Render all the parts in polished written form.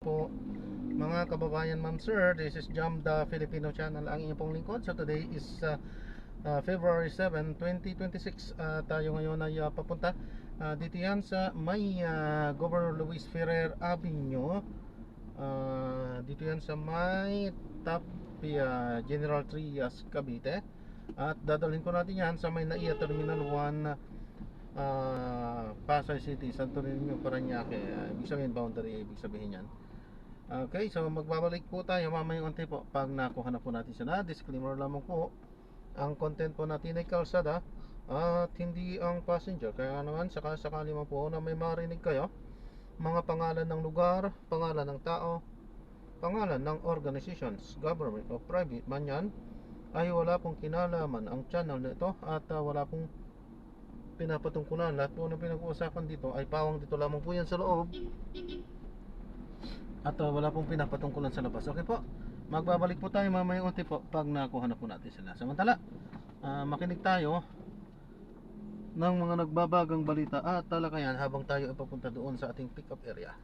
po mga kababayan, ma'am sir. This is Jam the Filipino channel, ang inyong pong lingkod. So today is February 7, 2026. Tayo ngayon ay papunta dito yan sa may Governor Luis Ferrer Avenue. Dito yan sa may Tapia General Trias, Cavite. At dadalhin ko natin yan sa may NAIA Terminal 1, Pasay City, Santo Niño, Parañaque. Ibig sabihin boundary, ibig sabihin yan. Okay, so magbabalik po tayo mamayang unti po pag nakuha na po natin siya. Disclaimer lamang po, ang content po natin ay kalsada at hindi ang passenger. Kaya naman sakali mo po na may marinig kayo, mga pangalan ng lugar, pangalan ng tao, pangalan ng organizations, government o private man yan, ay wala pong kinalaman ang channel nito at wala pong pinapatungkulan. Lahat po ng pinag-uusapan dito ay pawang dito lamang po yan sa loob at wala pong pinapatungkulan sa labas. Okay po, magbabalik po tayo mamayang unti po pag nakuha na po natin sila. Samantala, makinig tayo ng mga nagbabagang balita at talakayan habang tayo ay papunta doon sa ating pick up area.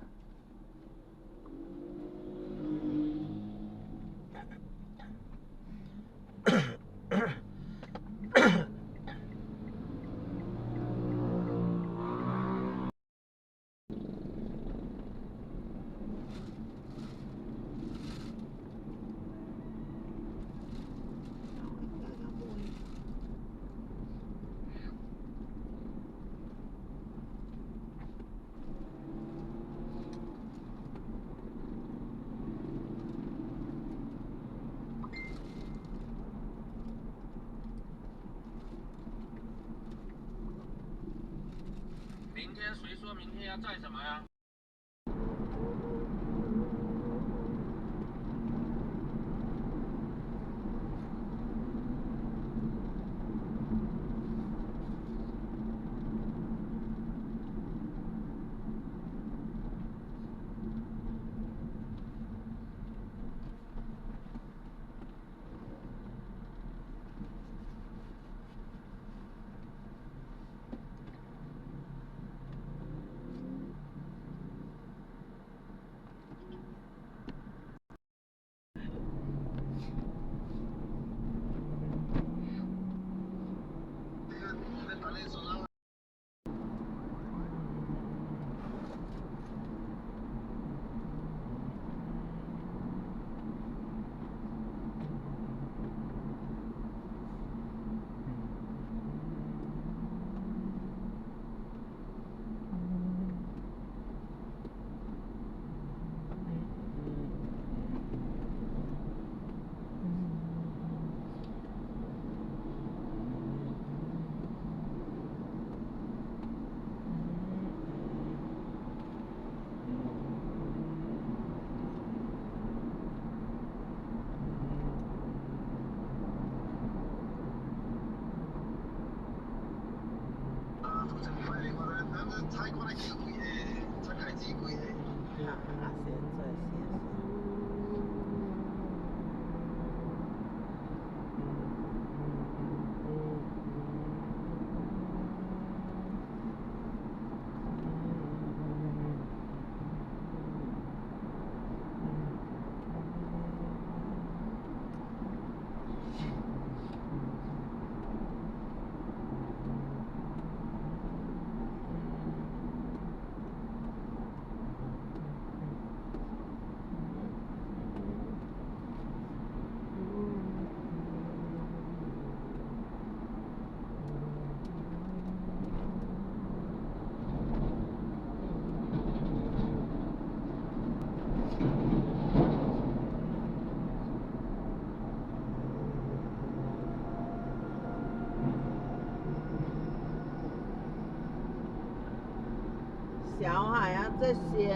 小海啊，这些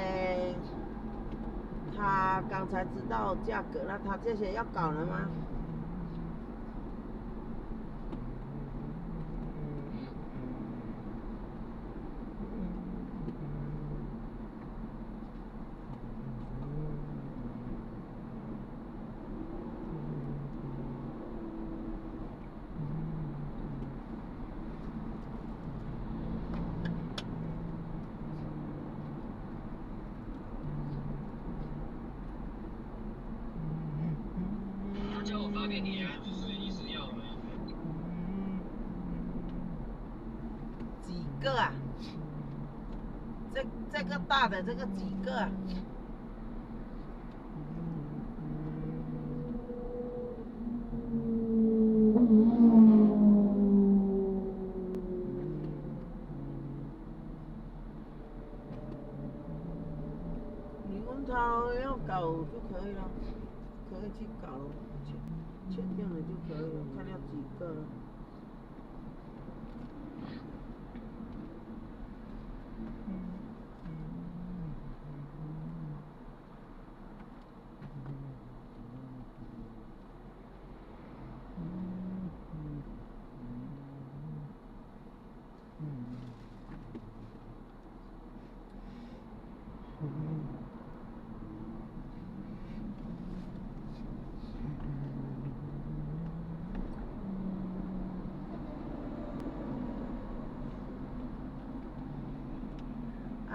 他刚才知道价格了，他这些要搞了吗？几个啊？这个大的这个几个啊？你问他要搞就可以了，可以去搞了，确定了就可以了，看要几个了。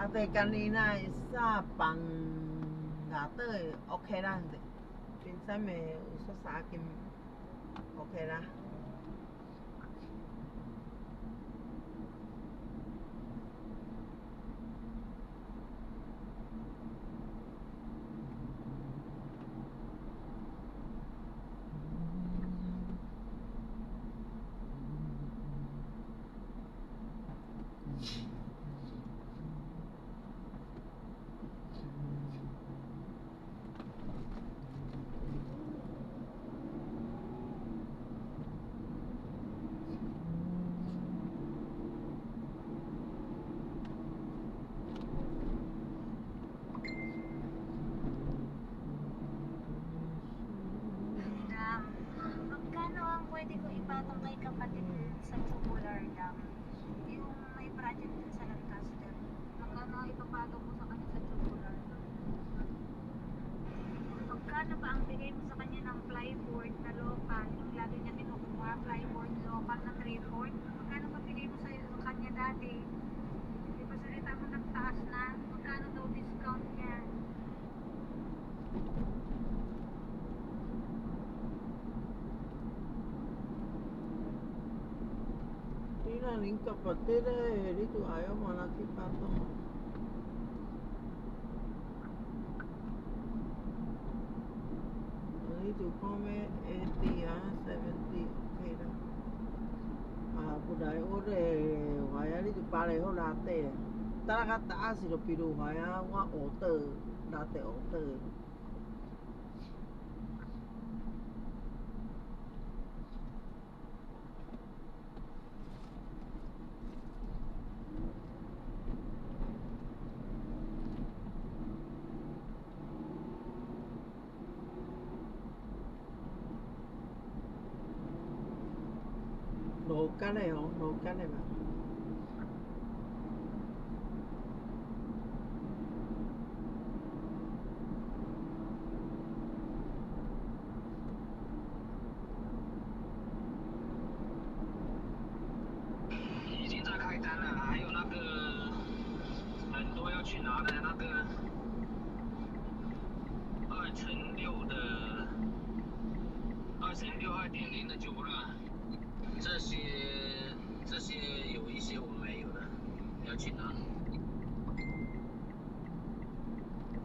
Ate kanina isa pang gato okay lang. Pinsan may uso sa akin okay lang. Magkano ang pwede ko ipatong kay kapatid sa tubular dam? Yung may project din sa Lancaster. Magkano ang ipapatong ko sa kanya sa tubular dam? Magkano ba ang bigay mo sa kanya ng plyboard na local? Yung lagi niya kinukuha, plyboard local na 3/4. Magkano ba bigay mo sa kanya dati? Di ba salita mo nagtaas na? Magkano daw discount niya? Mira, ning kapatid dito ayaw mo nakipatong. Dito kome 80 70 okay lang. Budaya ore waya dito pare ho latte. Talaga taas ilo pilu waya wa otter latte otter. Local ho, local ba?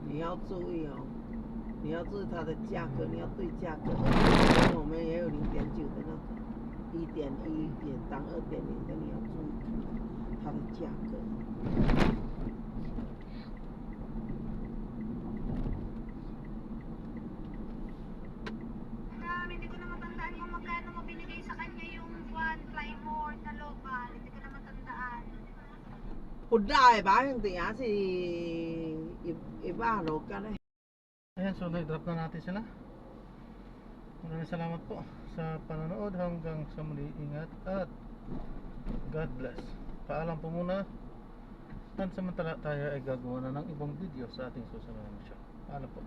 你要注意哦，你要注意它的价格，你要对价格。我们也有0.9的那个，1.1也当2.0的，你要注意它的价格。Hindi ko na matandaan kung magkano mo binigay sa kanya yung plyboard na local. Hindi ko na matandaan. Huday ba yung tiya si iba local eh. Ayan, so na-drop na natin sila. Maraming salamat po sa panonood. Hanggang sa muli, ingat at God bless. Paalam po muna. Pansamantala tayo ay gagawa na ng ibang video sa ating susunod na show. Paalam po.